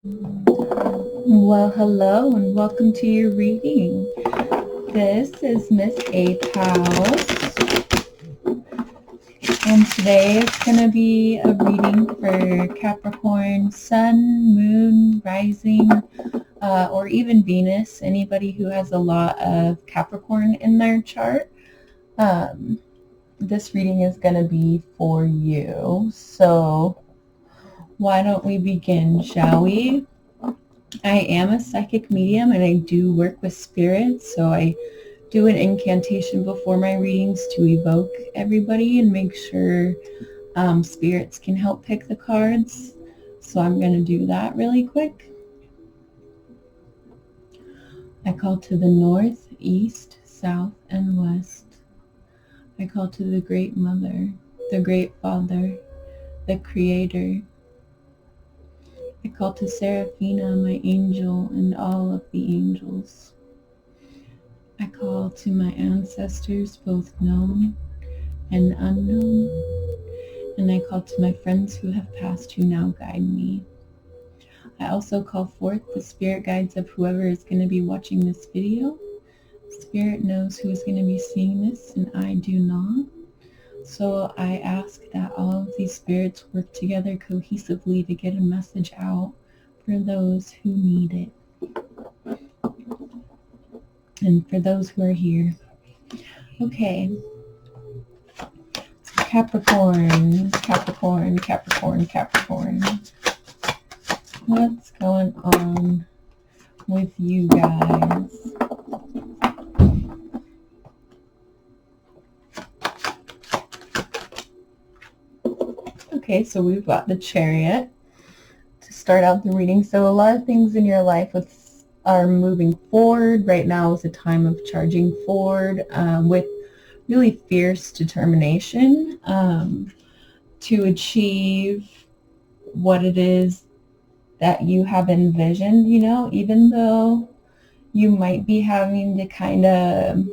Well, hello and welcome to your reading. This is Miss Ape House, and today it's going to be a reading for Capricorn, Sun, Moon, Rising, or even Venus. Anybody who has a lot of Capricorn in their chart. This reading is going to be for you. So why don't we begin, shall we? I am a psychic medium and I do work with spirits, so I do an incantation before my readings to evoke everybody and make sure spirits can help pick the cards. So I'm going to do that really quick. I call to the north, east, south, and west. I call to the Great Mother, the Great Father, the Creator. I call to Seraphina, my angel, and all of the angels. I call to my ancestors, both known and unknown, and I call to my friends who have passed who now guide me. I also call forth the spirit guides of whoever is going to be watching this video. Spirit knows who is going to be seeing this, and I do not. So I ask that all of these spirits work together cohesively to get a message out for those who need it. And for those who are here. Okay. Capricorn. What's going on with you guys? Okay, so we've got the Chariot to start out the reading. So a lot of things in your life are moving forward. Right now is a time of charging forward with really fierce determination to achieve what it is that you have envisioned, even though you might be having to kind of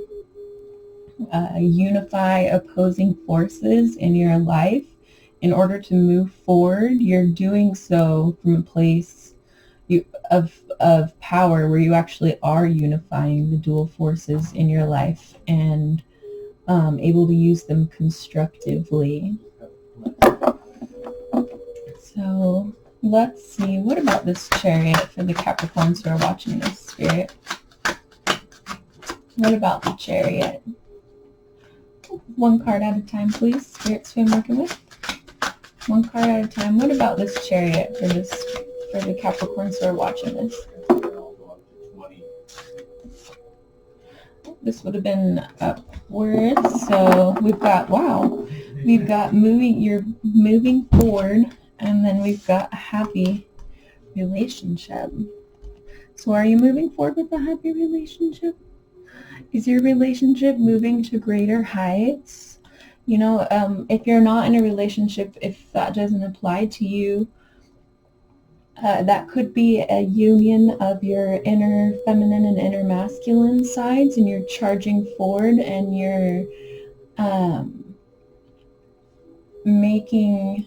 unify opposing forces in your life. In order to move forward, you're doing so from a place of power where you actually are unifying the dual forces in your life and able to use them constructively. So let's see, what about this Chariot for the Capricorns who are watching this, Spirit? What about the Chariot? One card at a time, please. Spirits who I'm working with. One card at a time. What about this Chariot for the Capricorns who are watching this? This would have been upwards. So we've got, wow, we've got you're moving forward, and then we've got a happy relationship. So are you moving forward with a happy relationship? Is your relationship moving to greater heights? If you're not in a relationship, if that doesn't apply to you, that could be a union of your inner feminine and inner masculine sides, and you're charging forward and you're making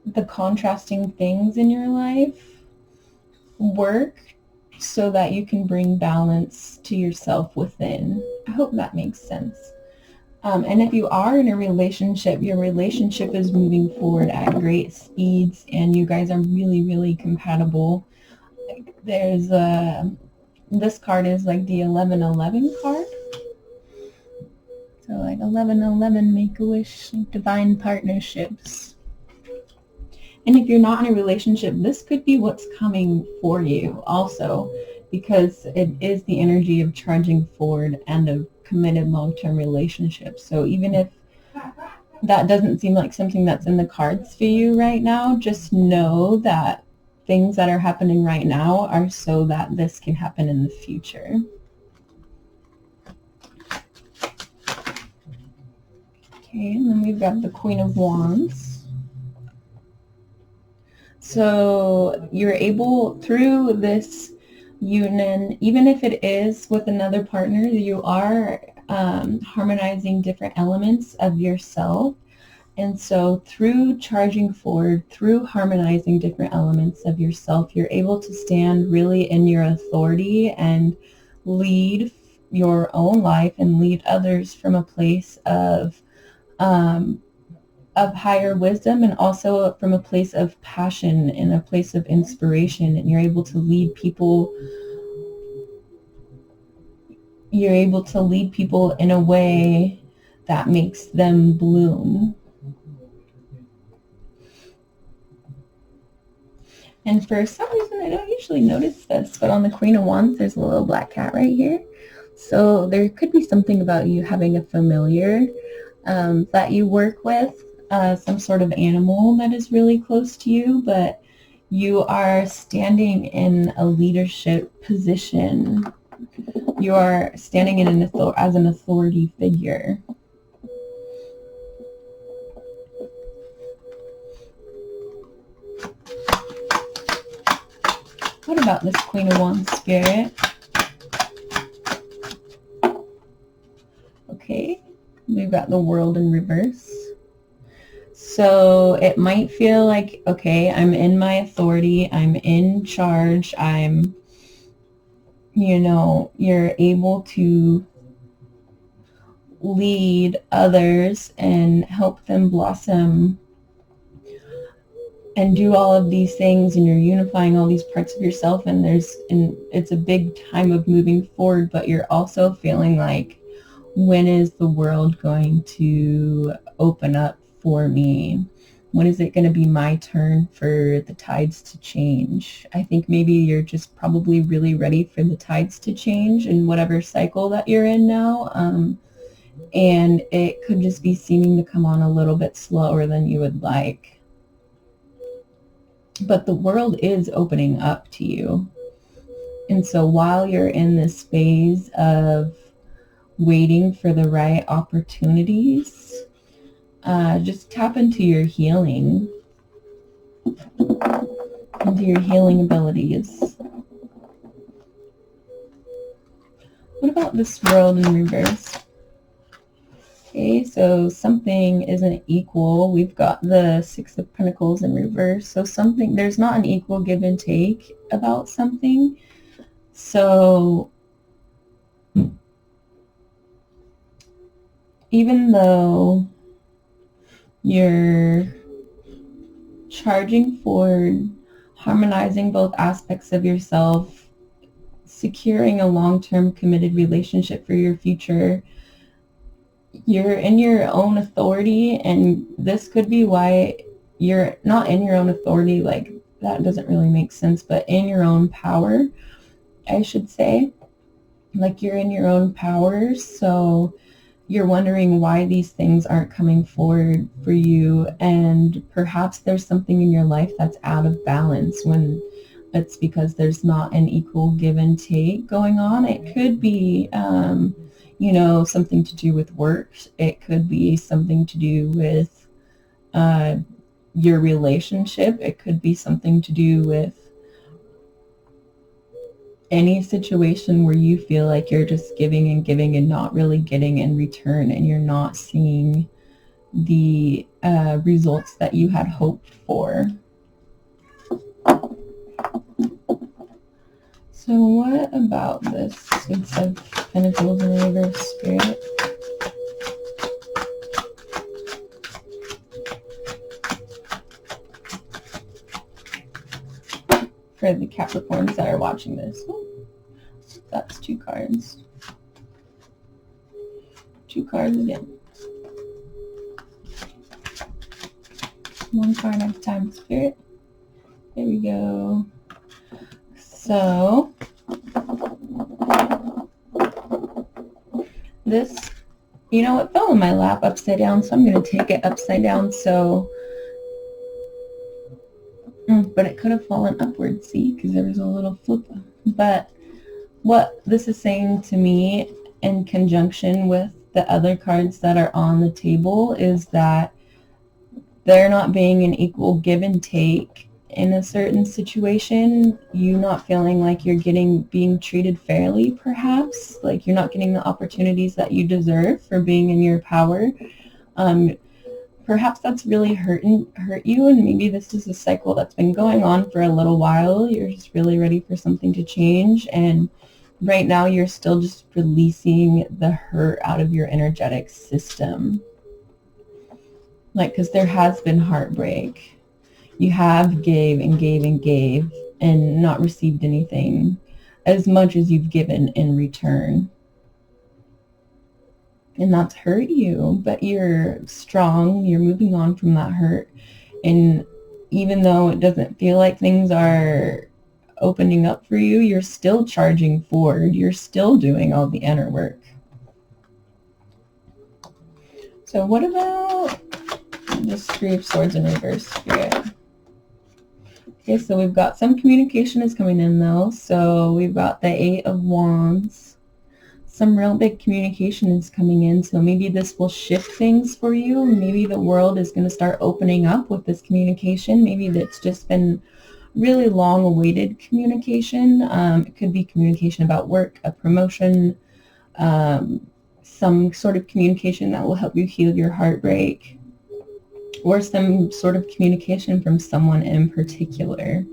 the contrasting things in your life work so that you can bring balance to yourself within. I hope that makes sense. And if you are in a relationship, your relationship is moving forward at great speeds and you guys are really, really compatible. There's this card is like the 1111 card. So like 1111, Make-A-Wish, divine partnerships. And if you're not in a relationship, this could be what's coming for you also, because it is the energy of charging forward and of committed long-term relationships. So even if that doesn't seem like something that's in the cards for you right now, just know that things that are happening right now are so that this can happen in the future. Okay, and then we've got the Queen of Wands. So you're able, through this union, even if it is with another partner, you are harmonizing different elements of yourself And so through charging forward, through harmonizing different elements of yourself, you're able to stand really in your authority and lead your own life and lead others from a place of higher wisdom, and also from a place of passion and a place of inspiration. And you're able to lead people in a way that makes them bloom. And for some reason, I don't usually notice this, but on the Queen of Wands, there's a little black cat right here. So there could be something about you having a familiar that you work with, some sort of animal that is really close to you, but you are standing in a leadership position. You are standing in as an authority figure. What about this Queen of Wands spirit? Okay, we've got the World in reverse. So it might feel like, okay, I'm in my authority, I'm in charge, you're able to lead others and help them blossom and do all of these things, and you're unifying all these parts of yourself, and it's a big time of moving forward, but you're also feeling like, when is the world going to open up for me? When is it going to be my turn for the tides to change? I think maybe you're just probably really ready for the tides to change in whatever cycle that you're in now. And it could just be seeming to come on a little bit slower than you would like. But the world is opening up to you. And so while you're in this phase of waiting for the right opportunities, just tap into your healing, into your healing abilities. What about this World in reverse? Okay, so something isn't equal. We've got the Six of Pentacles in reverse. So there's not an equal give and take about something. So even though you're charging forward, harmonizing both aspects of yourself, securing a long-term committed relationship for your future, you're in your own authority, and this could be why you're not in your own authority, like that doesn't really make sense, but in your own power, I should say. Like you're in your own power, so you're wondering why these things aren't coming forward for you, and perhaps there's something in your life that's out of balance when it's because there's not an equal give and take going on. It could be something to do with work. It could be something to do with your relationship. It could be something to do with any situation where you feel like you're just giving and not really getting in return, and you're not seeing the results that you had hoped for. So what about this Six of Pentacles in reverse spirit? For the Capricorns that are watching this. Ooh, that's 2 cards. 2 cards again. 1 card at a time, Spirit. There we go. So, this, it fell in my lap upside down, so I'm going to take it upside down. So, but it could have fallen upward, see, because there was a little flip. But what this is saying to me, in conjunction with the other cards that are on the table, is that there not being an equal give and take in a certain situation, you not feeling like you're being treated fairly, perhaps, like you're not getting the opportunities that you deserve for being in your power. perhaps that's really hurt you, and maybe this is a cycle that's been going on for a little while. You're just really ready for something to change, and right now you're still just releasing the hurt out of your energetic system. Like, because there has been heartbreak. You have gave and gave and gave and not received anything as much as you've given in return. And that's hurt you, but you're strong. You're moving on from that hurt. And even though it doesn't feel like things are opening up for you, you're still charging forward. You're still doing all the inner work. So what about this Three of Swords in reverse, Spirit? Okay, so we've got some communication is coming in though. So we've got the Eight of Wands. Some real big communication is coming in. So maybe this will shift things for you. Maybe the world is going to start opening up with this communication. Maybe it's just been really long awaited communication. It could be communication about work, a promotion, some sort of communication that will help you heal your heartbreak, or some sort of communication from someone in particular.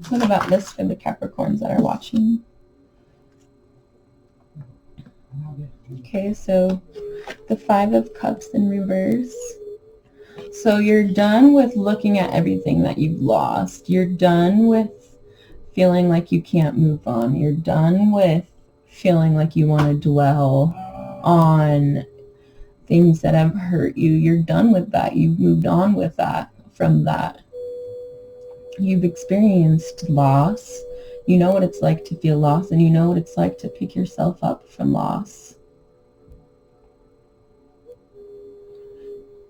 What about this for the Capricorns that are watching? Okay, so the Five of Cups in reverse. So you're done with looking at everything that you've lost. You're done with feeling like you can't move on. You're done with feeling like you want to dwell on things that have hurt you. You're done with that. You've moved on with that, from that. You've experienced loss. You know what it's like to feel lost, and you know what it's like to pick yourself up from loss.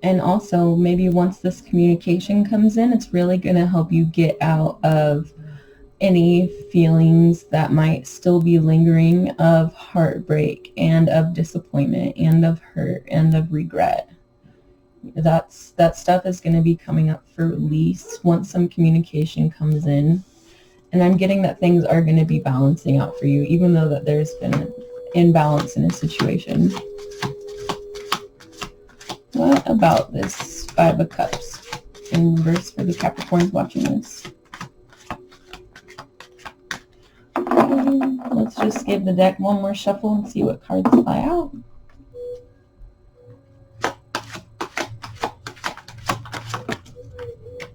And also, maybe once this communication comes in, it's really going to help you get out of any feelings that might still be lingering of heartbreak and of disappointment and of hurt and of regret. That stuff is going to be coming up for release once some communication comes in. And I'm getting that things are going to be balancing out for you, even though that there's been an imbalance in a situation. What about this Five of Cups in reverse for the Capricorns watching this? Okay, let's just give the deck one more shuffle and see what cards fly out.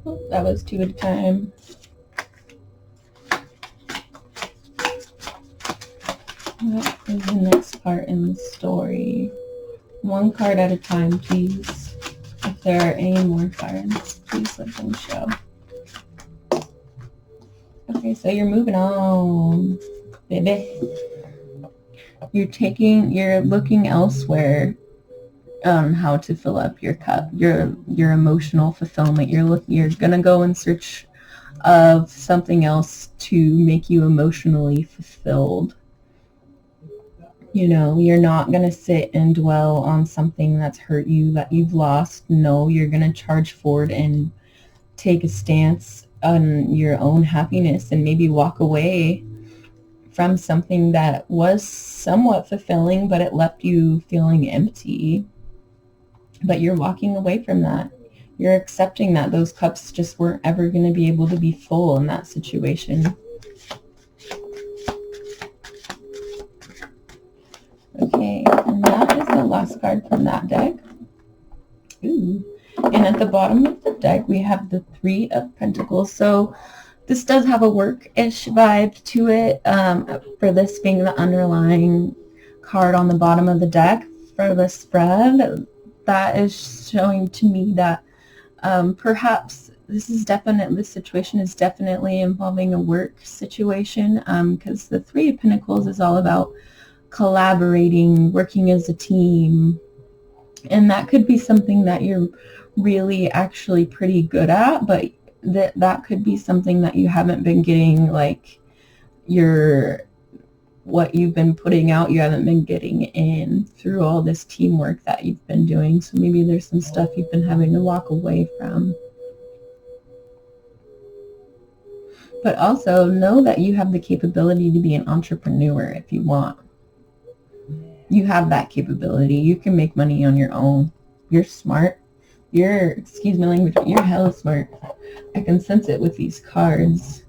Oh, that was two at a time. What is the next part in the story? One card at a time, please. If there are any more cards, please let them show. Okay, so you're moving on, baby. You're looking elsewhere on how to fill up your cup, your emotional fulfillment. You're gonna go in search of something else to make you emotionally fulfilled. You know, you're not going to sit and dwell on something that's hurt you, that you've lost. No, you're going to charge forward and take a stance on your own happiness and maybe walk away from something that was somewhat fulfilling, but it left you feeling empty. But you're walking away from that. You're accepting that those cups just weren't ever going to be able to be full in that situation. Okay, and that is the last card from that deck. Ooh. And at the bottom of the deck, we have the Three of Pentacles. So this does have a work-ish vibe to it, for this being the underlying card on the bottom of the deck for the spread. That is showing to me that perhaps this situation is definitely involving a work situation, because the Three of Pentacles is all about collaborating, working as a team, and that could be something that you're really actually pretty good at, but that could be something that you haven't been getting, like what you've been putting out, you haven't been getting in through all this teamwork that you've been doing. So maybe there's some stuff you've been having to walk away from. But also know that you have the capability to be an entrepreneur if you want. You have that capability. You can make money on your own. You're smart. You're, excuse my language, you're hella smart. I can sense it with these cards,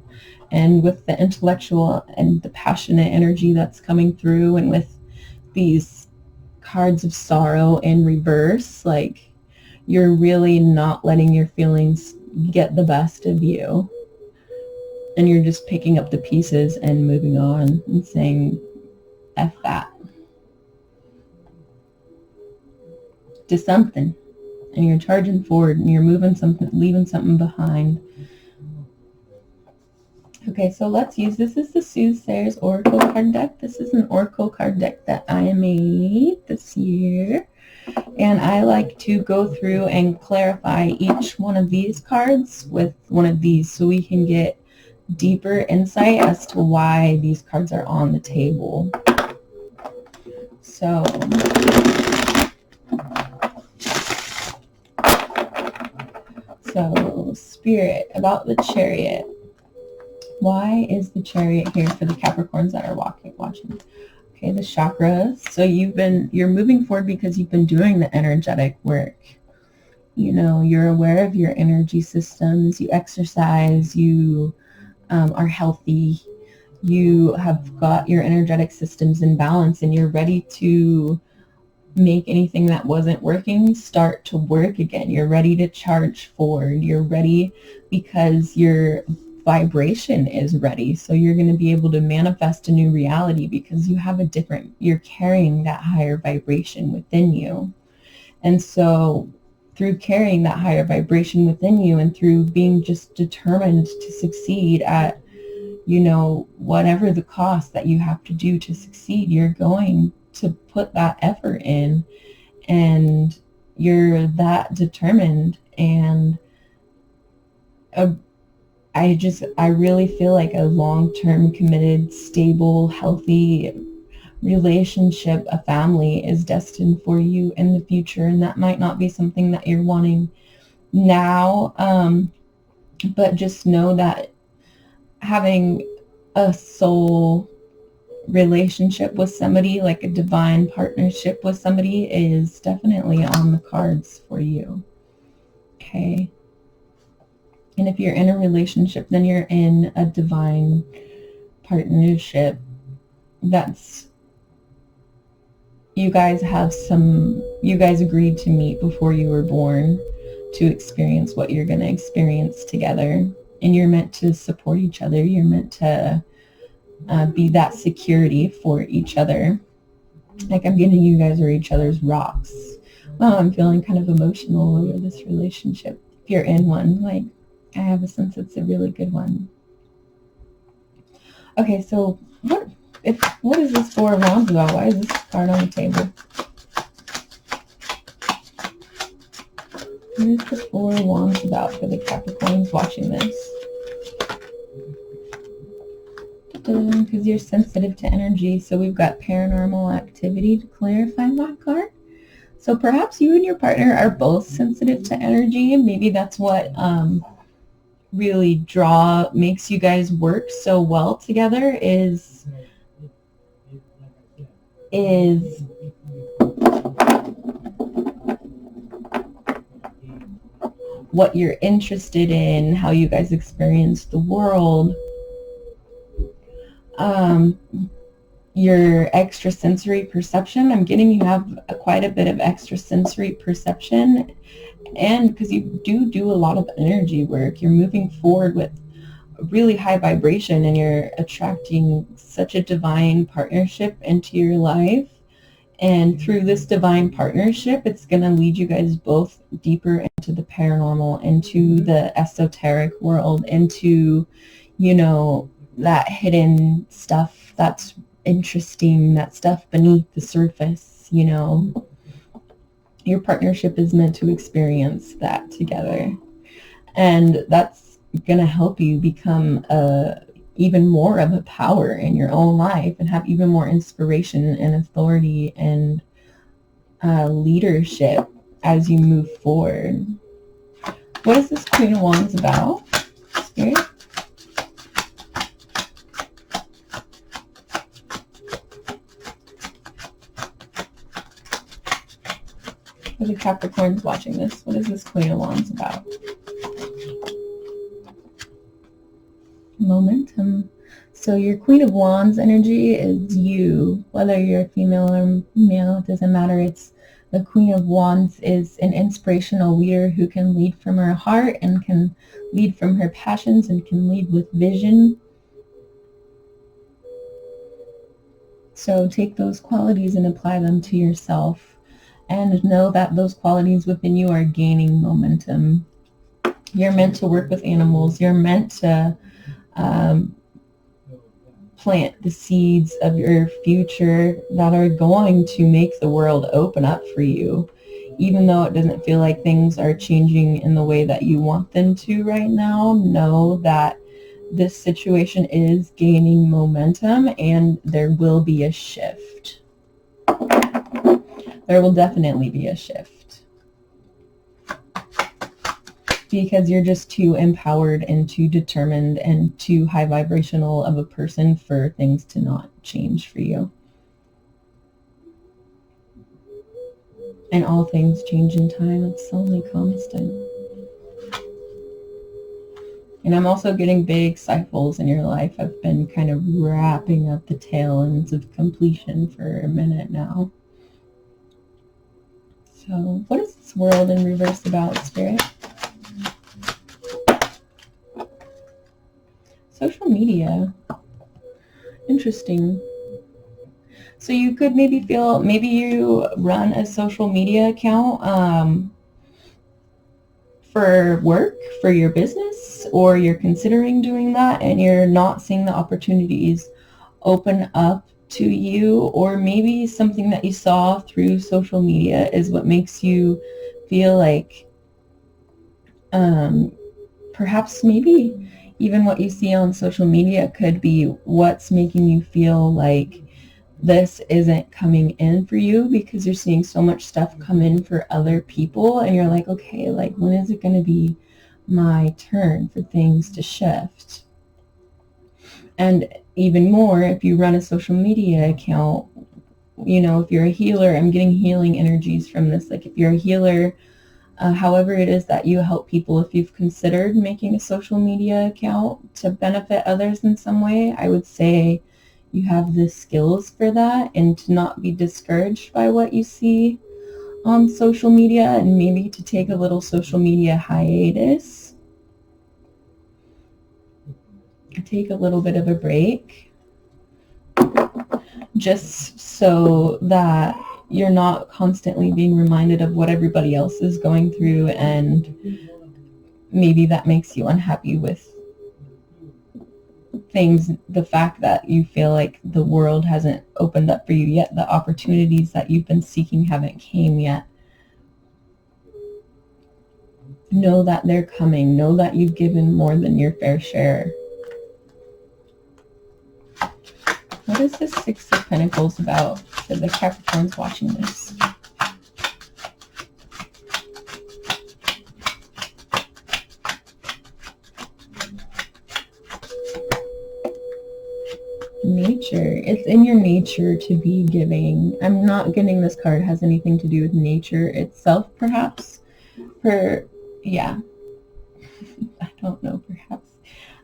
and with the intellectual and the passionate energy that's coming through, and with these cards of sorrow in reverse. Like, you're really not letting your feelings get the best of you, and you're just picking up the pieces and moving on and saying F that to something. And you're charging forward, and you're moving something, leaving something behind. Okay, so let's use, this is the Soothsayer's Oracle card deck. This is an Oracle card deck that I made this year. And I like to go through and clarify each one of these cards with one of these, so we can get deeper insight as to why these cards are on the table. So Spirit, about the Chariot. Why is the Chariot here for the Capricorns that are watching? Okay, the chakras. So you're moving forward because you've been doing the energetic work. You know, you're aware of your energy systems. You exercise. You are healthy. You have got your energetic systems in balance, and you're ready to make anything that wasn't working start to work again. You're ready to charge forward. You're ready because your vibration is ready. So you're going to be able to manifest a new reality because you have you're carrying that higher vibration within you. And so through carrying that higher vibration within you, and through being just determined to succeed at, you know, whatever the cost that you have to do to succeed, you're going to put that effort in, and you're that determined. And I really feel like a long-term, committed, stable, healthy relationship, a family, is destined for you in the future. And that might not be something that you're wanting now, but just know that having a soul relationship with somebody, like a divine partnership with somebody, is definitely on the cards for you. Okay. And if you're in a relationship, then you're in a divine partnership. That's, you guys agreed to meet before you were born to experience what you're going to experience together. And you're meant to support each other. You're meant to be that security for each other. Like, I'm getting, you guys are each other's rocks. Wow, I'm feeling kind of emotional over this relationship. If you're in one, like, I have a sense it's a really good one. Okay, so what is this Four of Wands about? Why is this card on the table? What is the Four of Wands about for the Capricorns watching this? Because you're sensitive to energy. So we've got paranormal activity to clarify that card. So perhaps you and your partner are both sensitive to energy, and maybe that's what really makes you guys work so well together, is what you're interested in, how you guys experience the world, your extrasensory perception. I'm getting you have quite a bit of extrasensory perception, and because you do a lot of energy work, you're moving forward with a really high vibration, and you're attracting such a divine partnership into your life. And through this divine partnership, it's going to lead you guys both deeper into the paranormal, into the esoteric world, into, you know, that hidden stuff that's interesting, that stuff beneath the surface. You know, your partnership is meant to experience that together, and that's going to help you become even more of a power in your own life, and have even more inspiration and authority and leadership as you move forward. What is this Queen of Wands about, Spirit? For the Capricorns watching this, what is this Queen of Wands about? Momentum. So your Queen of Wands energy is you, whether you're female or male, it doesn't matter. It's the Queen of Wands is an inspirational leader who can lead from her heart and can lead from her passions and can lead with vision. So take those qualities and apply them to yourself, and know that those qualities within you are gaining momentum. You're meant to work with animals. You're meant to plant the seeds of your future that are going to make the world open up for you. Even though it doesn't feel like things are changing in the way that you want them to right now, know that this situation is gaining momentum and there will be a shift. There will definitely be a shift. Because you're just too empowered and too determined and too high vibrational of a person for things to not change for you. And all things change in time. It's only constant. And I'm also getting big cycles in your life. I've been kind of wrapping up the tail ends of completion for a minute now. So what is this world in reverse about, Spirit? Social media. Interesting. So you could maybe feel, maybe you run a social media account for work, for your business, or you're considering doing that and you're not seeing the opportunities open up to you, or maybe something that you saw through social media is what makes you feel like perhaps maybe even what you see on social media could be what's making you feel like this isn't coming in for you, because you're seeing so much stuff come in for other people and you're like, okay, like when is it going to be my turn for things to shift? And even more, if you run a social media account, you know, if you're a healer, I'm getting healing energies from this. Like if you're a healer, however it is that you help people, if you've considered making a social media account to benefit others in some way, I would say you have the skills for that, and to not be discouraged by what you see on social media, and maybe to take a little social media hiatus. Take a little bit of a break, just so that you're not constantly being reminded of what everybody else is going through, and maybe that makes you unhappy with things, the fact that you feel like the world hasn't opened up for you yet, the opportunities that you've been seeking haven't came yet. Know that they're coming. Know that you've given more than your fair share. What is this Six of Pentacles about for the Capricorns watching this? Nature. It's in your nature to be giving. I'm not getting this card has anything to do with nature itself, perhaps. Yeah. I don't know, perhaps.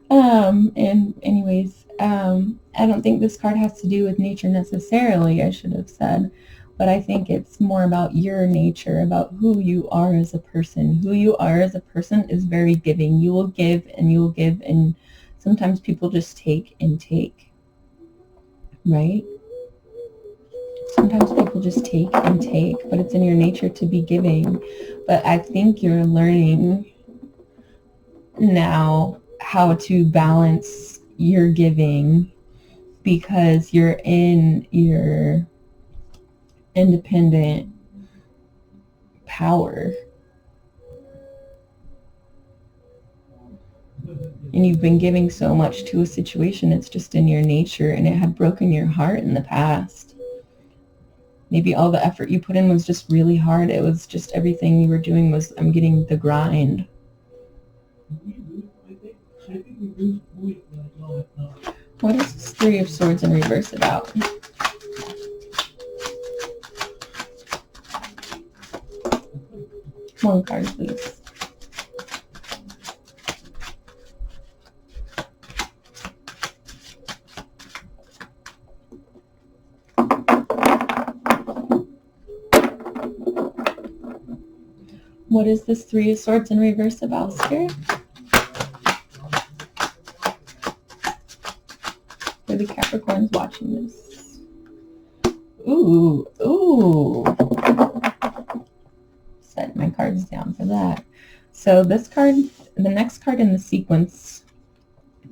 And anyways, I don't think this card has to do with nature necessarily, I should have said, but I think it's more about your nature, about who you are as a person. Who you are as a person is very giving. You will give and you will give, and sometimes people just take and take. Right? Sometimes people just take and take, but it's in your nature to be giving. But I think you're learning now how to balance your giving, because you're in your independent power. And you've been giving so much to a situation, it's just in your nature, and it had broken your heart in the past. Maybe all the effort you put in was just really hard. It was just everything you were doing was, I'm getting the grind. What is this Three of Swords in reverse about? One card, please. What is this Three of Swords in reverse about, Spirit? For the Capricorns watching this. Ooh. Set my cards down for that. So this card, the next card in the sequence,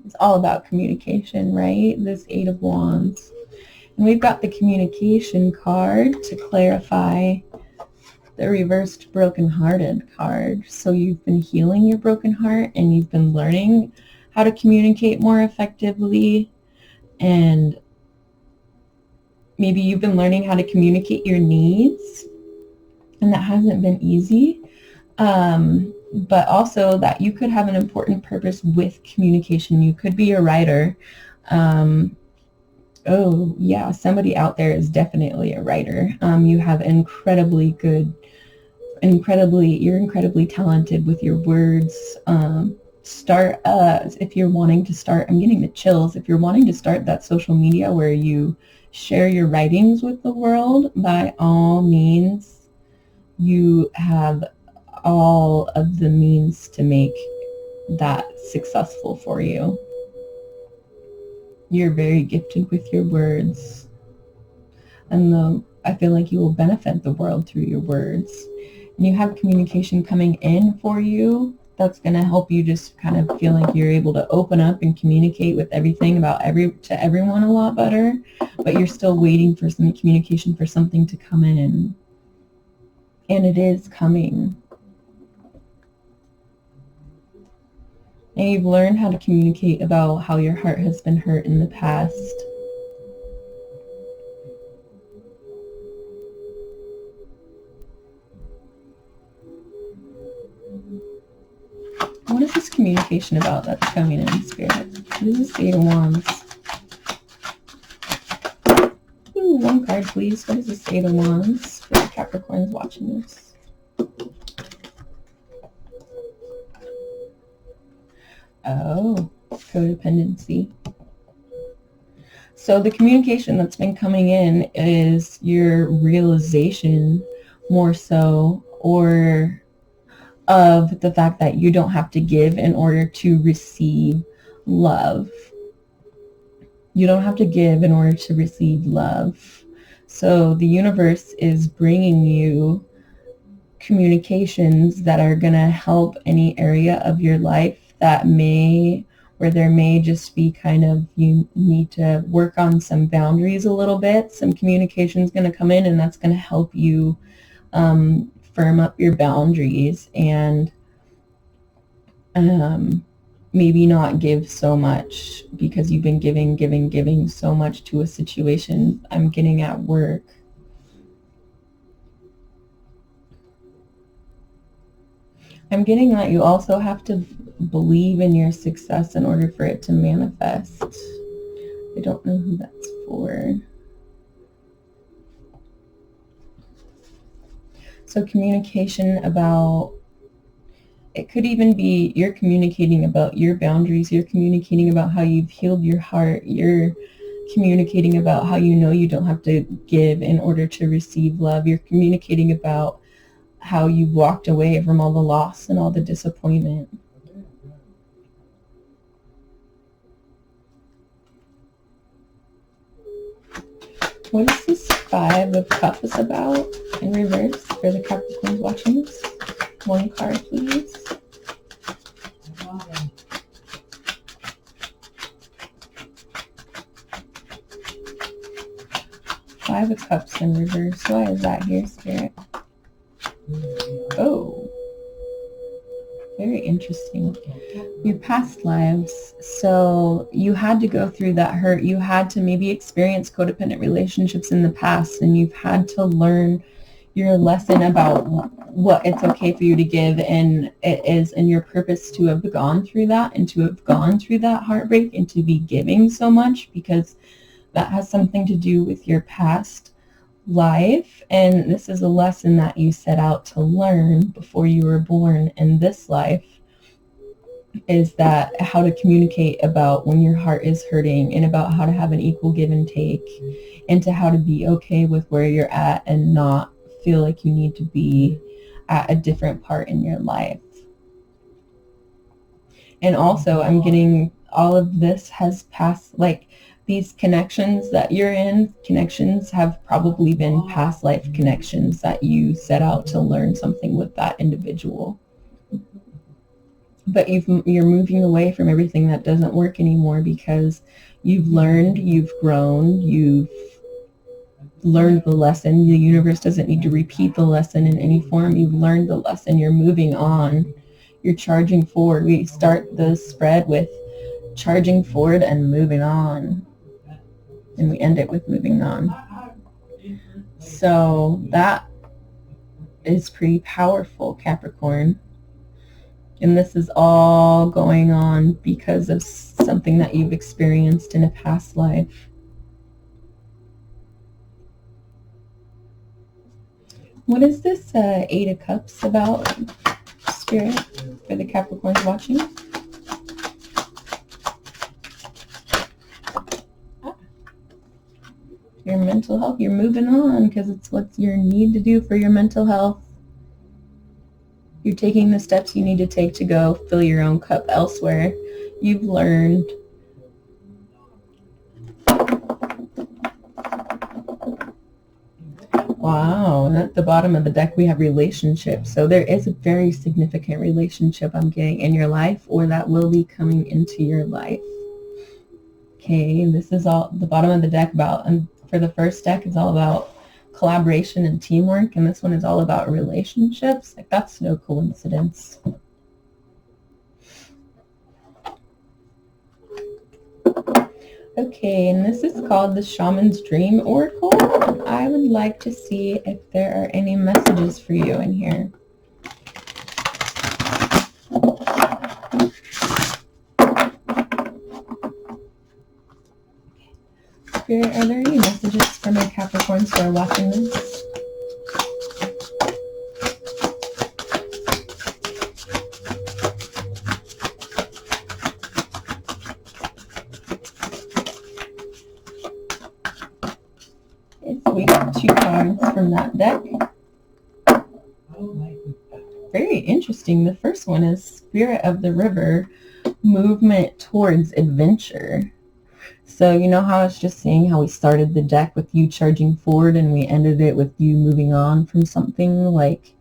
is all about communication, right? This Eight of Wands. And we've got the communication card to clarify the reversed brokenhearted card. So you've been healing your broken heart and you've been learning how to communicate more effectively, and maybe you've been learning how to communicate your needs, and that hasn't been easy. But also that you could have an important purpose with communication. You could be a writer. Oh yeah, somebody out there is definitely a writer. You have you're incredibly talented with your words. If you're wanting to start, I'm getting the chills, if you're wanting to start that social media where you share your writings with the world, by all means, you have all of the means to make that successful for you. You're very gifted with your words, and I feel like you will benefit the world through your words. And you have communication coming in for you that's going to help you just kind of feel like you're able to open up and communicate with everything to everyone a lot better, but you're still waiting for some communication for something to come in. And it is coming. And you've learned how to communicate about how your heart has been hurt in the past. What is this communication about that's coming in, Spirit? What is this Eight of Wands? Ooh, one card, please. What is this Eight of Wands for the Capricorns watching this? Oh, codependency. So the communication that's been coming in is your realization, more so, or of the fact that you don't have to give in order to receive love. You don't have to give in order to receive love. So the universe is bringing you communications that are going to help any area of your life where there may just be kind of, you need to work on some boundaries a little bit. Some communication is going to come in, and that's going to help you firm up your boundaries and maybe not give so much, because you've been giving so much to a situation. I'm getting at work. I'm getting that you also have to believe in your success in order for it to manifest. I don't know who that's for. So communication about, it could even be you're communicating about your boundaries. You're communicating about how you've healed your heart. You're communicating about how you know you don't have to give in order to receive love. You're communicating about how you walked away from all the loss and all the disappointment. What is this Five of Cups about in reverse for the Capricorns watching this? One card, please. Five of Cups in reverse. Why is that here, Spirit? Oh, very interesting. Your past lives. So you had to go through that hurt. You had to maybe experience codependent relationships in the past, and you've had to learn your lesson about what it's okay for you to give, and it is in your purpose to have gone through that, and to have gone through that heartbreak, and to be giving so much, because that has something to do with your past life, and this is a lesson that you set out to learn before you were born in this life, is that how to communicate about when your heart is hurting, and about how to have an equal give and take, and to how to be okay with where you're at and not feel like you need to be at a different part in your life. And also, I'm getting all of this has passed, like these connections that you're in, connections have probably been past life connections that you set out to learn something with that individual. But you're moving away from everything that doesn't work anymore, because you've learned, you've grown, you've learned the lesson. The universe doesn't need to repeat the lesson in any form. You've learned the lesson. You're moving on. You're charging forward. We start the spread with charging forward and moving on, and we end it with moving on. So that is pretty powerful, Capricorn. And this is all going on because of something that you've experienced in a past life. What is this Eight of Cups about, Spirit, for the Capricorns watching? Your mental health. You're moving on because it's what you need to do for your mental health. You're taking the steps you need to take to go fill your own cup elsewhere. You've learned. Wow, and at the bottom of the deck we have relationships. So there is a very significant relationship I'm getting in your life, or that will be coming into your life. Okay, this is all the bottom of the deck about, and for the first deck it's all about collaboration and teamwork, and this one is all about relationships. Like, that's no coincidence. Okay, and this is called the Shaman's Dream Oracle. I would like to see if there are any messages for you in here. Spirit, are there any messages for my Capricorns who are watching this? We got 2 cards from that deck. Very interesting. The first one is Spirit of the River, movement towards adventure. So you know how I was just saying how we started the deck with you charging forward and we ended it with you moving on from something, like,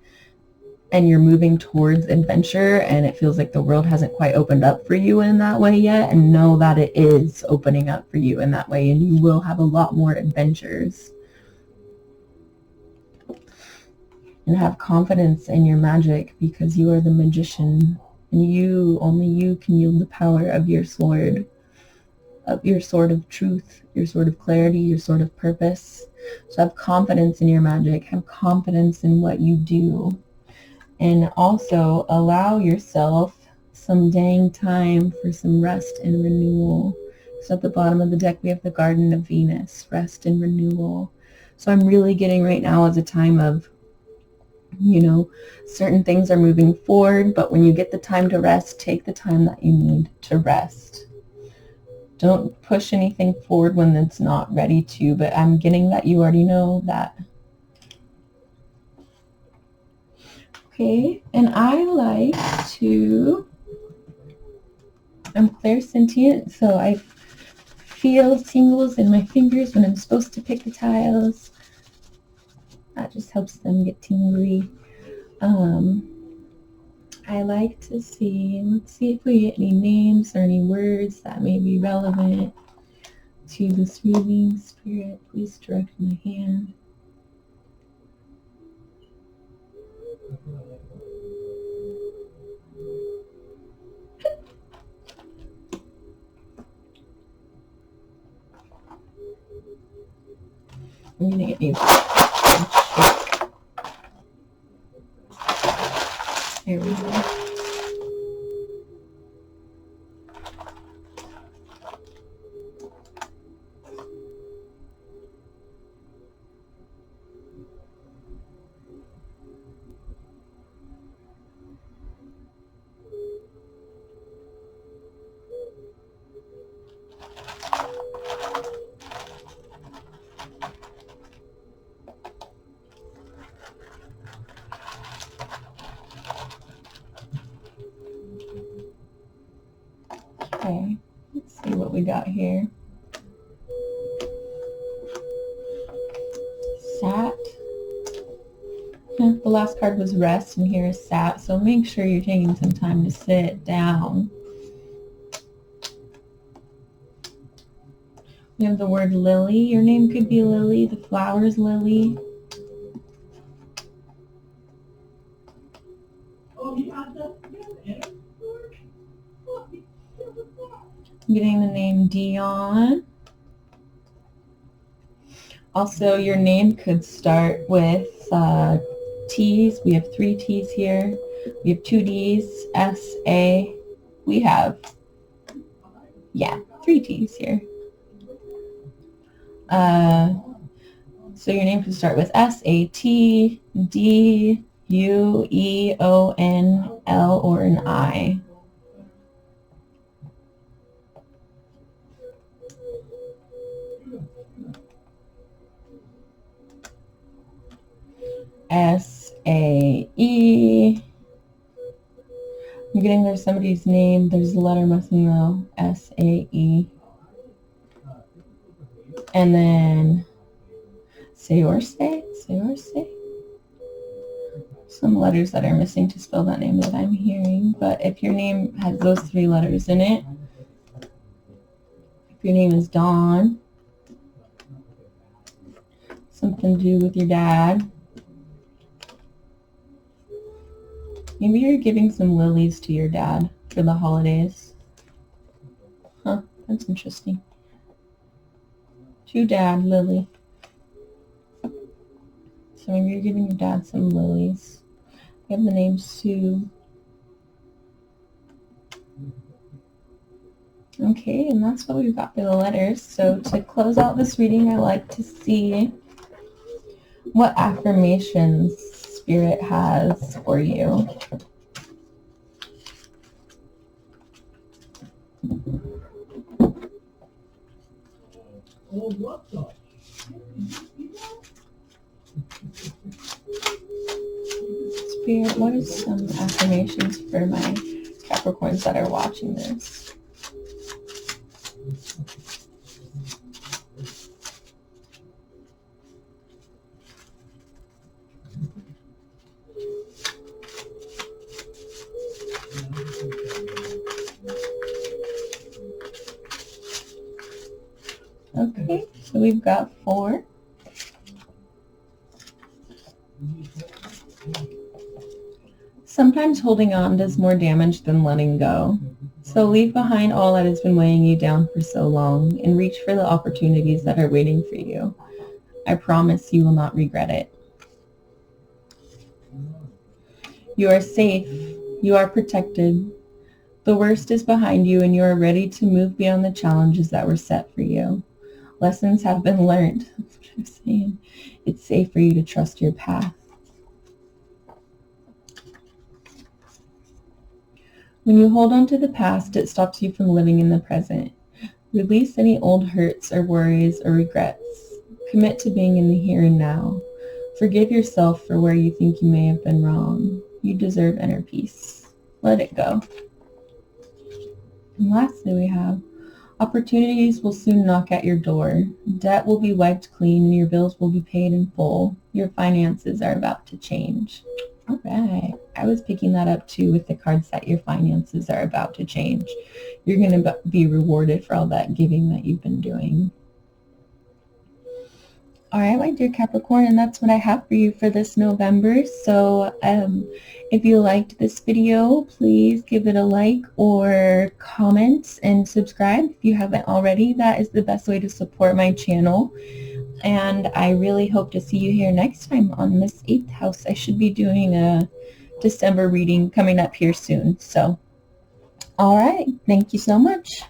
and you're moving towards adventure, and it feels like the world hasn't quite opened up for you in that way yet, and know that it is opening up for you in that way, and you will have a lot more adventures. And have confidence in your magic, because you are the magician, and only you can yield the power of your sword of truth, your sword of clarity, your sword of purpose. So have confidence in your magic, have confidence in what you do, and also allow yourself some dang time for some rest and renewal. So at the bottom of the deck we have the Garden of Venus, rest and renewal. So I'm really getting right now as a time of, certain things are moving forward, but when you get the time to rest, take the time that you need to rest. Don't push anything forward when it's not ready to, but I'm getting that you already know that. Okay, and I'm clairsentient, so I feel tingles in my fingers when I'm supposed to pick the tiles. That just helps them get tingly. I like to see, let's see if we get any names or any words that may be relevant to this reading. Spirit, please direct my hand. I'm going to get you. There we go. Okay, let's see what we got here. Sat. The last card was rest, and here is sat. So make sure you're taking some time to sit down. We have the word lily. Your name could be Lily. The flower's lily. I'm getting the name Dion. Also, your name could start with T's. We have 3 T's here. We have 2 D's, S, A. We have, 3 T's here. So your name could start with S, A, T, D, U, E, O, N, L, or an I. S, A, E. I'm getting there's somebody's name. There's a letter missing though. S, A, E. And then Seorse. Some letters that are missing to spell that name that I'm hearing. But if your name has those 3 letters in it, if your name is Dawn, something to do with your dad. Maybe you're giving some lilies to your dad for the holidays. Huh, that's interesting. To dad, Lily. So maybe you're giving your dad some lilies. You have the name Sue. Okay, and that's what we've got for the letters. So to close out this reading, I like to see what affirmations Spirit has for you. Spirit, what is some affirmations for my Capricorns that are watching this? Okay, so we've got 4. Sometimes holding on does more damage than letting go. So leave behind all that has been weighing you down for so long and reach for the opportunities that are waiting for you. I promise you will not regret it. You are safe. You are protected. The worst is behind you and you are ready to move beyond the challenges that were set for you. Lessons have been learned. That's what I'm saying. It's safe for you to trust your path. When you hold on to the past, it stops you from living in the present. Release any old hurts or worries or regrets. Commit to being in the here and now. Forgive yourself for where you think you may have been wrong. You deserve inner peace. Let it go. And lastly, we have opportunities will soon knock at your door. Debt will be wiped clean and your bills will be paid in full. Your finances are about to change. All right. I was picking that up too with the cards that your finances are about to change. You're going to be rewarded for all that giving that you've been doing. All right, my dear Capricorn, and that's what I have for you for this November. So if you liked this video, please give it a like or comment and subscribe if you haven't already. That is the best way to support my channel. And I really hope to see you here next time on Miss 8th House. I should be doing a December reading coming up here soon. So, all right. Thank you so much.